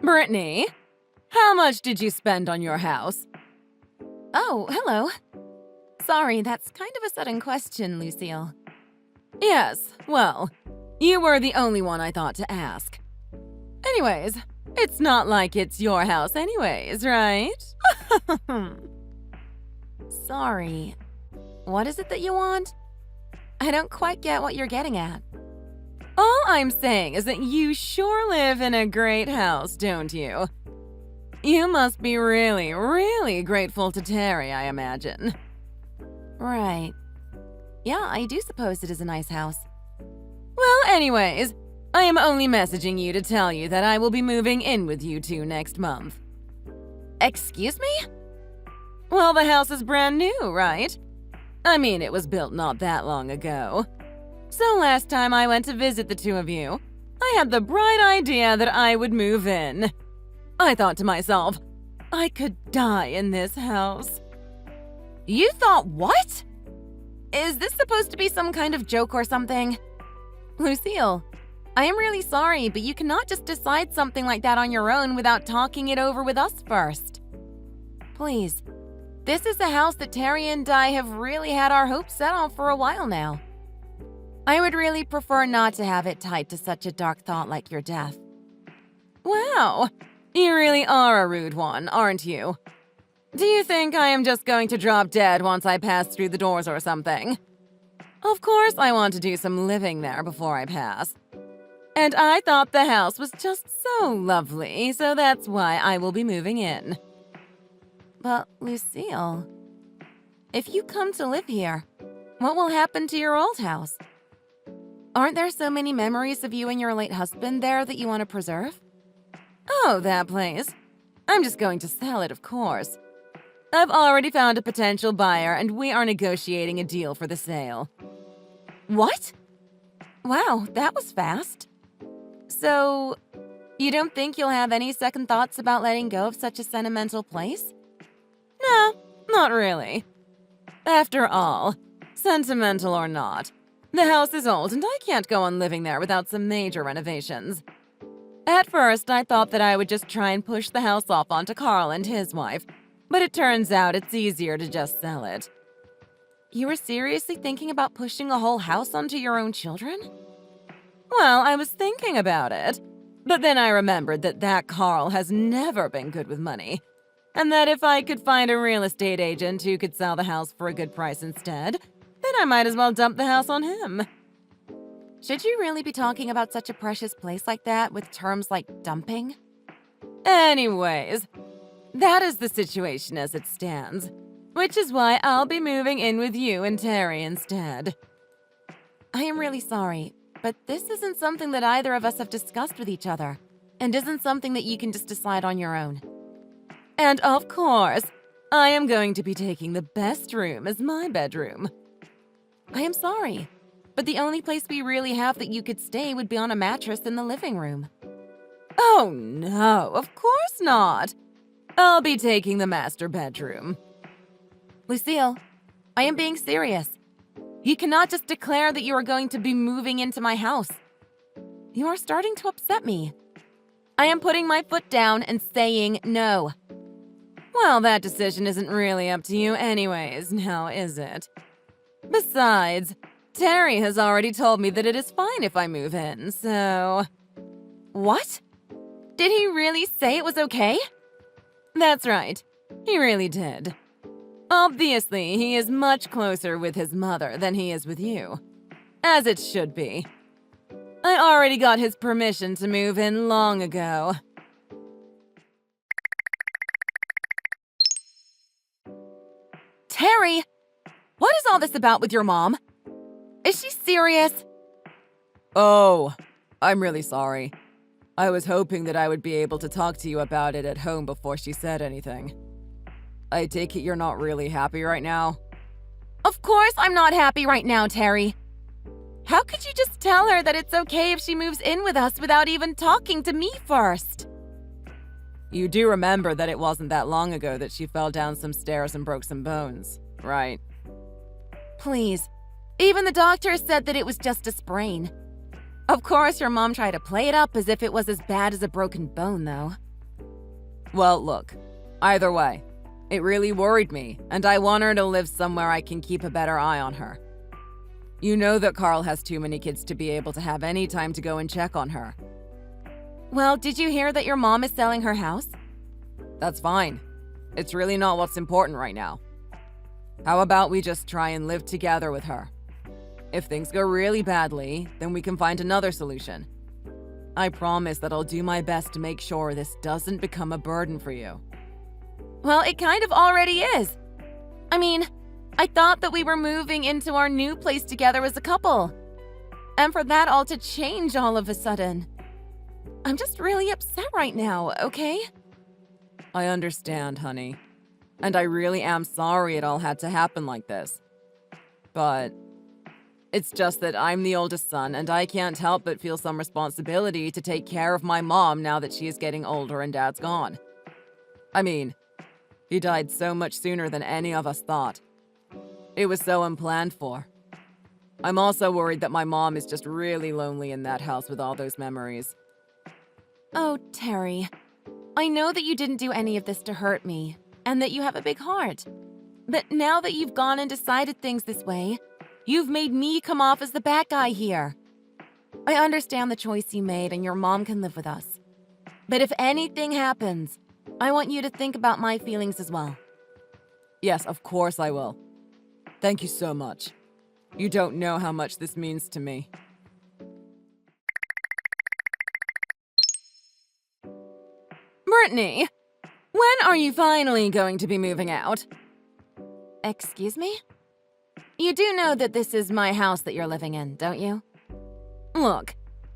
Brittany, how much did you spend on your house? Oh, hello. Sorry, that's kind of a sudden question, Lucille. Yes, well, you were the only one I thought to ask. Anyways, it's not like it's your house anyways, right? Sorry. What is it that you want? I don't quite get what you're getting at. All I'm saying is that you sure live in a great house, don't you? You must be really, really grateful to Terry, I imagine. Right. Yeah, I do suppose it is a nice house. Well, anyways, I am only messaging you to tell you that I will be moving in with you two next month. Excuse me? Well, the house is brand new, right? I mean, it was built not that long ago. So last time I went to visit the two of you, I had the bright idea that I would move in. I thought to myself, I could die in this house. You thought what? Is this supposed to be some kind of joke or something? Lucille, I am really sorry, but you cannot just decide something like that on your own without talking it over with us first. Please, this is a house that Terry and I have really had our hopes set on for a while now. I would really prefer not to have it tied to such a dark thought like your death. Wow, you really are a rude one, aren't you? Do you think I am just going to drop dead once I pass through the doors or something? Of course I want to do some living there before I pass. And I thought the house was just so lovely, so that's why I will be moving in. But, Lucille, if you come to live here, what will happen to your old house? Aren't there so many memories of you and your late husband there that you want to preserve? Oh, that place. I'm just going to sell it, of course. I've already found a potential buyer, and we are negotiating a deal for the sale. What? Wow, that was fast. So, you don't think you'll have any second thoughts about letting go of such a sentimental place? No, not really. After all, sentimental or not, the house is old and I can't go on living there without some major renovations. At first, I thought that I would just try and push the house off onto Carl and his wife, but it turns out it's easier to just sell it. You were seriously thinking about pushing a whole house onto your own children? Well, I was thinking about it, but then I remembered that Carl has never been good with money, and that if I could find a real estate agent who could sell the house for a good price instead, then I might as well dump the house on him. Should you really be talking about such a precious place like that with terms like dumping? Anyways, that is the situation as it stands, which is why I'll be moving in with you and Terry instead. I am really sorry, but this isn't something that either of us have discussed with each other, and isn't something that you can just decide on your own. And of course, I am going to be taking the best room as my bedroom. I am sorry, but the only place we really have that you could stay would be on a mattress in the living room. Oh no, of course not. I'll be taking the master bedroom. Lucille, I am being serious. You cannot just declare that you are going to be moving into my house. You are starting to upset me. I am putting my foot down and saying no. Well, that decision isn't really up to you anyways, now is it? Besides, Terry has already told me that it is fine if I move in, so... What? Did he really say it was okay? That's right. He really did. Obviously, he is much closer with his mother than he is with you. As it should be. I already got his permission to move in long ago. Terry! What is all this about with your mom? Is she serious? Oh, I'm really sorry. I was hoping that I would be able to talk to you about it at home before she said anything. I take it you're not really happy right now? Of course I'm not happy right now, Terry. How could you just tell her that it's okay if she moves in with us without even talking to me first? You do remember that it wasn't that long ago that she fell down some stairs and broke some bones, right? Please. Even the doctor said that it was just a sprain. Of course, your mom tried to play it up as if it was as bad as a broken bone, though. Well, look, either way, it really worried me, and I want her to live somewhere I can keep a better eye on her. You know that Carl has too many kids to be able to have any time to go and check on her. Well, did you hear that your mom is selling her house? That's fine. It's really not what's important right now. How about we just try and live together with her? If things go really badly, then we can find another solution. I promise that I'll do my best to make sure this doesn't become a burden for you. Well, it kind of already is. I mean, I thought that we were moving into our new place together as a couple. And for that all to change all of a sudden. I'm just really upset right now, okay? I understand, honey. And I really am sorry it all had to happen like this. But it's just that I'm the oldest son, and I can't help but feel some responsibility to take care of my mom now that she is getting older and Dad's gone. I mean, he died so much sooner than any of us thought. It was so unplanned for. I'm also worried that my mom is just really lonely in that house with all those memories. Oh, Terry. I know that you didn't do any of this to hurt me, and that you have a big heart. But now that you've gone and decided things this way, you've made me come off as the bad guy here. I understand the choice you made, and your mom can live with us. But if anything happens, I want you to think about my feelings as well. Yes, of course I will. Thank you so much. You don't know how much this means to me. Brittany, when are you finally going to be moving out? Excuse me? You do know that this is my house that you're living in, don't you? Look,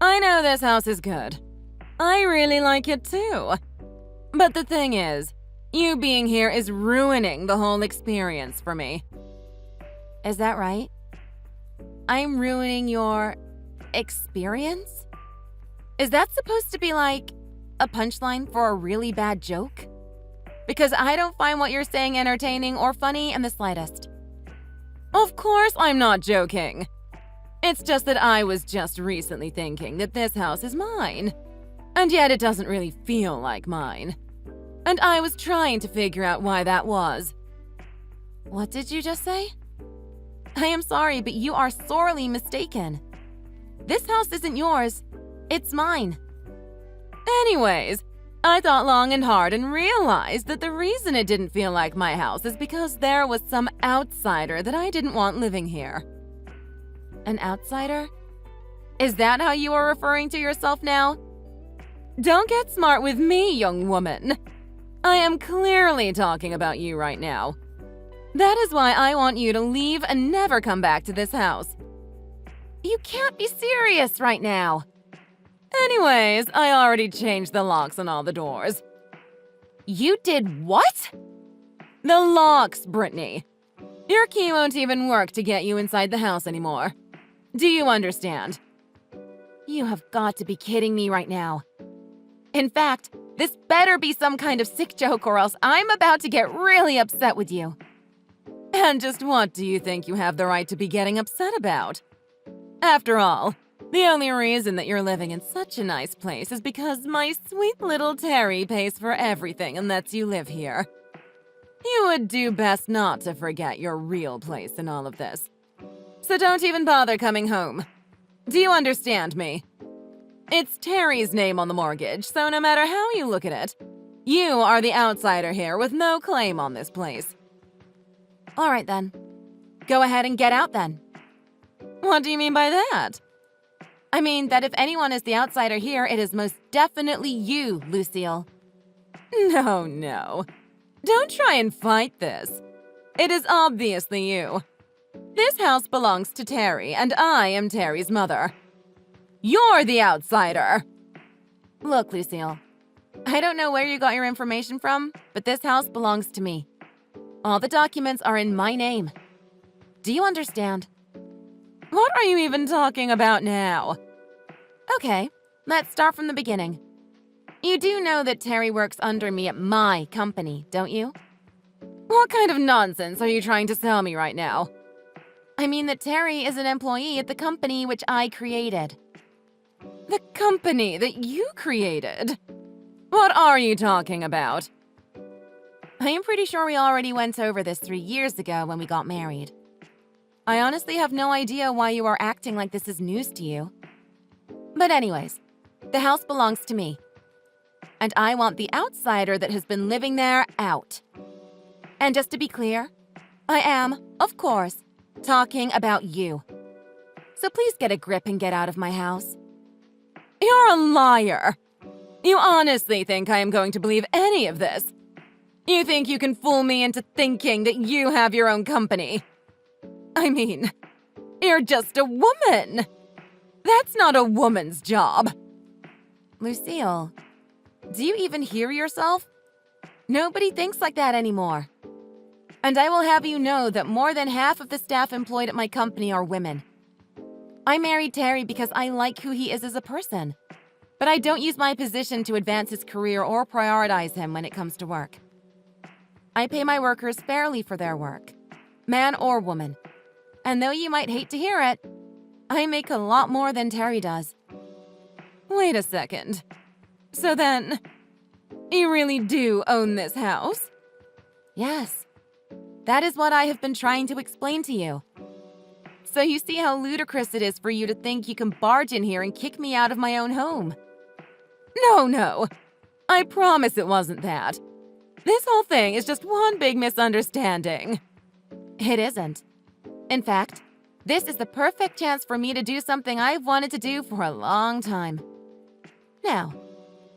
I know this house is good. I really like it too. But the thing is, you being here is ruining the whole experience for me. Is that right? I'm ruining your experience? Is that supposed to be like a punchline for a really bad joke? Because I don't find what you're saying entertaining or funny in the slightest. Of course I'm not joking. It's just that I was just recently thinking that this house is mine. And yet it doesn't really feel like mine. And I was trying to figure out why that was. What did you just say? I am sorry, but you are sorely mistaken. This house isn't yours. It's mine. Anyways, I thought long and hard and realized that the reason it didn't feel like my house is because there was some outsider that I didn't want living here. An outsider? Is that how you are referring to yourself now? Don't get smart with me, young woman. I am clearly talking about you right now. That is why I want you to leave and never come back to this house. You can't be serious right now. Anyways, I already changed the locks on all the doors. You did what? The locks, Brittany. Your key won't even work to get you inside the house anymore. Do you understand? You have got to be kidding me right now. In fact, this better be some kind of sick joke or else I'm about to get really upset with you. And just what do you think you have the right to be getting upset about? After all, the only reason that you're living in such a nice place is because my sweet little Terry pays for everything and lets you live here. You would do best not to forget your real place in all of this. So don't even bother coming home. Do you understand me? It's Terry's name on the mortgage, so no matter how you look at it, you are the outsider here with no claim on this place. All right then. Go ahead and get out then. What do you mean by that? I mean that if anyone is the outsider here, it is most definitely you, Lucille. No. Don't try and fight this. It is obviously you. This house belongs to Terry, and I am Terry's mother. You're the outsider! Look, Lucille. I don't know where you got your information from, but this house belongs to me. All the documents are in my name. Do you understand? What are you even talking about now? Okay, let's start from the beginning. You do know that Terry works under me at my company, don't you? What kind of nonsense are you trying to sell me right now? I mean that Terry is an employee at the company which I created. The company that you created? What are you talking about? I am pretty sure we already went over this 3 years ago when we got married. I honestly have no idea why you are acting like this is news to you. But anyways, the house belongs to me. And I want the outsider that has been living there out. And just to be clear, I am, of course, talking about you. So please get a grip and get out of my house. You're a liar. You honestly think I am going to believe any of this? You think you can fool me into thinking that you have your own company? I mean, you're just a woman. That's not a woman's job. Lucille, do you even hear yourself? Nobody thinks like that anymore. And I will have you know that more than half of the staff employed at my company are women. I married Terry because I like who he is as a person. But I don't use my position to advance his career or prioritize him when it comes to work. I pay my workers fairly for their work, man or woman. And though you might hate to hear it, I make a lot more than Terry does. Wait a second. So then, you really do own this house? Yes. That is what I have been trying to explain to you. So you see how ludicrous it is for you to think you can barge in here and kick me out of my own home. No. I promise it wasn't that. This whole thing is just one big misunderstanding. It isn't. In fact, this is the perfect chance for me to do something I've wanted to do for a long time. Now,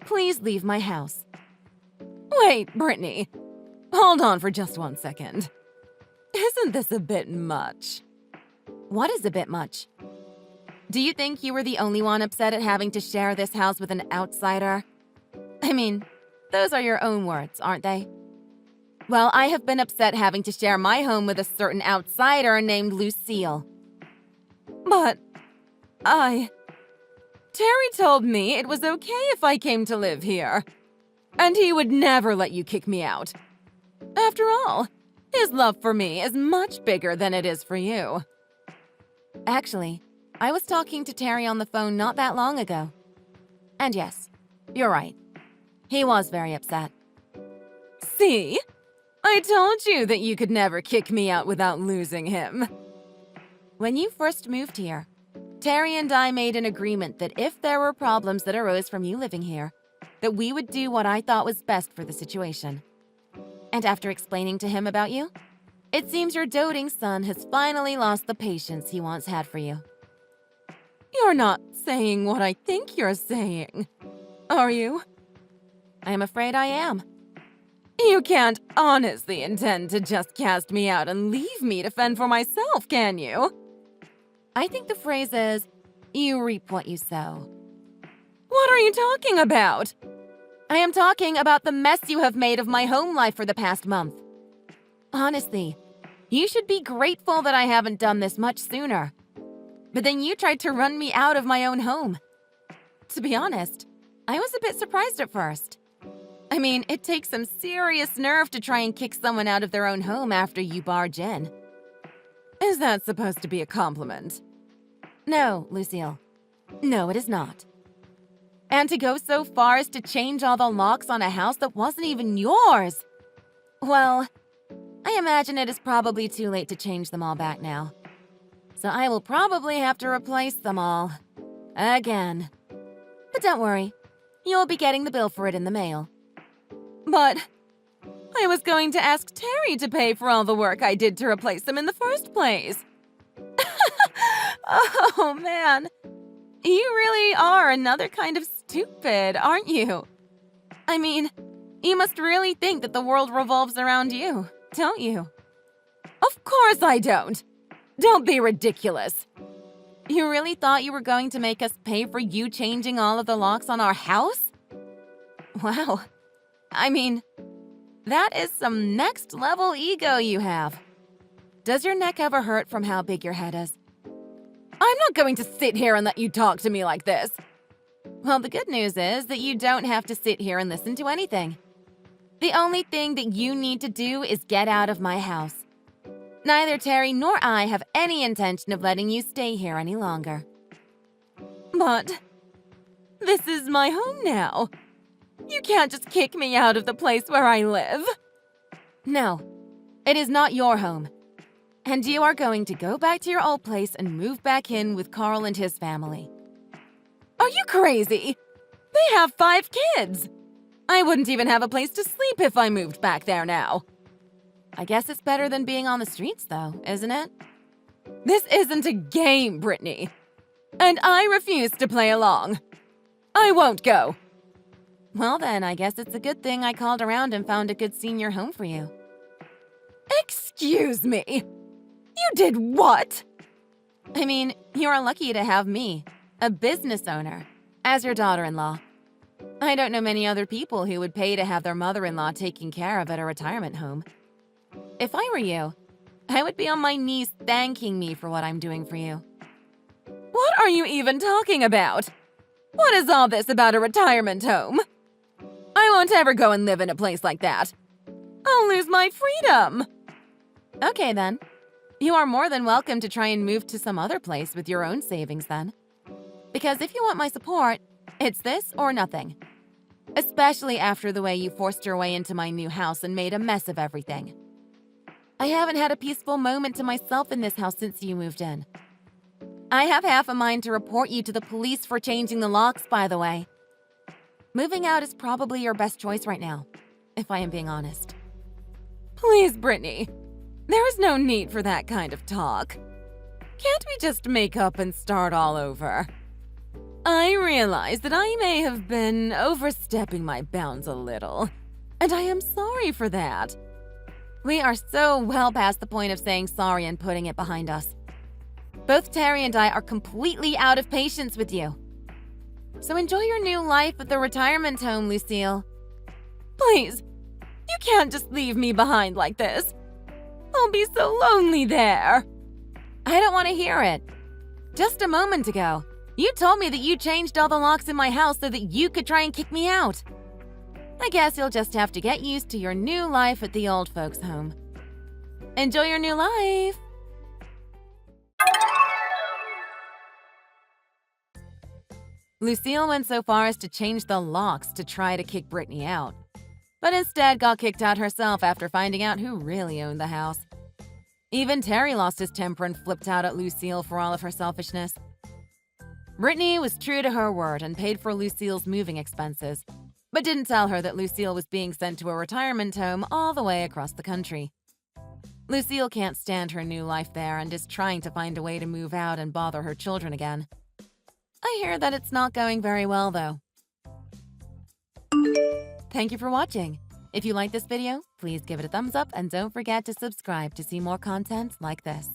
please leave my house. Wait, Brittany. Hold on for just 1 second. Isn't this a bit much? What is a bit much? Do you think you were the only one upset at having to share this house with an outsider? I mean, those are your own words, aren't they? Well, I have been upset having to share my home with a certain outsider named Lucille. But Terry told me it was okay if I came to live here. And he would never let you kick me out. After all, his love for me is much bigger than it is for you. Actually, I was talking to Terry on the phone not that long ago. And yes, you're right. He was very upset. See? I told you that you could never kick me out without losing him. When you first moved here, Terry and I made an agreement that if there were problems that arose from you living here, that we would do what I thought was best for the situation. And after explaining to him about you, it seems your doting son has finally lost the patience he once had for you. You're not saying what I think you're saying, are you? I am afraid I am. You can't honestly intend to just cast me out and leave me to fend for myself, can you? I think the phrase is, you reap what you sow. What are you talking about? I am talking about the mess you have made of my home life for the past month. Honestly, you should be grateful that I haven't done this much sooner. But then you tried to run me out of my own home. To be honest, I was a bit surprised at first. I mean, it takes some serious nerve to try and kick someone out of their own home after you barge in. Is that supposed to be a compliment? No, Lucille. No, it is not. And to go so far as to change all the locks on a house that wasn't even yours. Well, I imagine it is probably too late to change them all back now. So I will probably have to replace them all. Again. But don't worry. You'll be getting the bill for it in the mail. But I was going to ask Terry to pay for all the work I did to replace them in the first place. Oh, man. You really are another kind of stupid, aren't you? I mean, you must really think that the world revolves around you, don't you? Of course I don't. Don't be ridiculous. You really thought you were going to make us pay for you changing all of the locks on our house? Wow. I mean, that is some next-level ego you have. Does your neck ever hurt from how big your head is? I'm not going to sit here and let you talk to me like this. Well, the good news is that you don't have to sit here and listen to anything. The only thing that you need to do is get out of my house. Neither Terry nor I have any intention of letting you stay here any longer. But this is my home now. You can't just kick me out of the place where I live. No, it is not your home. And you are going to go back to your old place and move back in with Carl and his family. Are you crazy? They have 5 kids. I wouldn't even have a place to sleep if I moved back there now. I guess it's better than being on the streets, though, isn't it? This isn't a game, Brittany. And I refuse to play along. I won't go. Well then, I guess it's a good thing I called around and found a good senior home for you. Excuse me. You did what? I mean, you are lucky to have me, a business owner, as your daughter-in-law. I don't know many other people who would pay to have their mother-in-law taken care of at a retirement home. If I were you, I would be on my knees thanking me for what I'm doing for you. What are you even talking about? What is all this about a retirement home? I won't ever go and live in a place like that. I'll lose my freedom. Okay then. You are more than welcome to try and move to some other place with your own savings then. Because if you want my support, it's this or nothing. Especially after the way you forced your way into my new house and made a mess of everything. I haven't had a peaceful moment to myself in this house since you moved in. I have half a mind to report you to the police for changing the locks, by the way. Moving out is probably your best choice right now, if I am being honest. Please, Brittany. There is no need for that kind of talk. Can't we just make up and start all over? I realize that I may have been overstepping my bounds a little, and I am sorry for that. We are so well past the point of saying sorry and putting it behind us. Both Terry and I are completely out of patience with you. So enjoy your new life at the retirement home, Lucille. Please, you can't just leave me behind like this. I'll be so lonely there. I don't want to hear it. Just a moment ago, you told me that you changed all the locks in my house so that you could try and kick me out. I guess you'll just have to get used to your new life at the old folks' home. Enjoy your new life! Lucille went so far as to change the locks to try to kick Brittany out, but instead got kicked out herself after finding out who really owned the house. Even Terry lost his temper and flipped out at Lucille for all of her selfishness. Brittany was true to her word and paid for Lucille's moving expenses, but didn't tell her that Lucille was being sent to a retirement home all the way across the country. Lucille can't stand her new life there and is trying to find a way to move out and bother her children again. I hear that it's not going very well, though. Thank you for watching. If you like this video, please give it a thumbs up and don't forget to subscribe to see more content like this.